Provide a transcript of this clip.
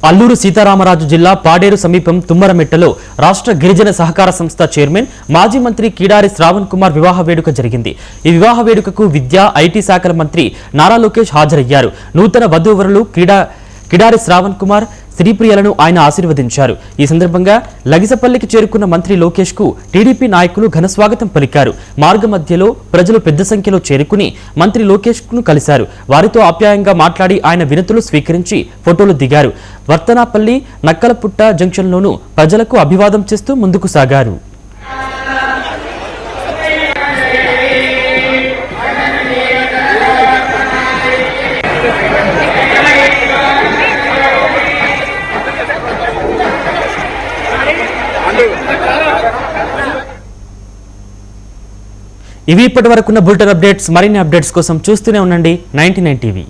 అల్లూరు సీతారామరాజు జిల్లా పాడేరు సమీపం తుమ్మరమెట్టలో రాష్ట్ర గిరిజన సహకార సంస్థ చైర్మన్ మాజీ మంత్రి కిడారి శ్రావణ్ కుమార్ వివాహ వేడుక జరిగింది। ఈ వివాహ వేడుకకు విద్యా ఐటీ శాఖల మంత్రి నారా లోకేష్ హాజరయ్యారు। నూతన వధూవరులు కిడారి శ్రావణ్ కుమార్ శ్రీప్రియలను ఆయన ఆశీర్వదించారు। ఈ సందర్భంగా లగిసపల్లికి చేరుకున్న మంత్రి లోకేష్ కు టీడీపీ నాయకులు ఘన స్వాగతం పలికారు। మార్గ మధ్యలో ప్రజలు పెద్ద సంఖ్యలో చేరుకుని మంత్రి లోకేష్ ను కలిశారు। వారితో ఆప్యాయంగా మాట్లాడి ఆయన వినతులు స్వీకరించి ఫోటోలు దిగారు। వర్తనాపల్లి నక్కలపుట్ట జంక్షన్లోనూ ప్రజలకు అభివాదం చేస్తూ ముందుకు సాగారు। ఇవి ఇప్పటివరకున్న బులెటిన్ అప్డేట్స్। మరిన్ని అప్డేట్స్ కోసం చూస్తూనే ఉండండి 99 టీవీ।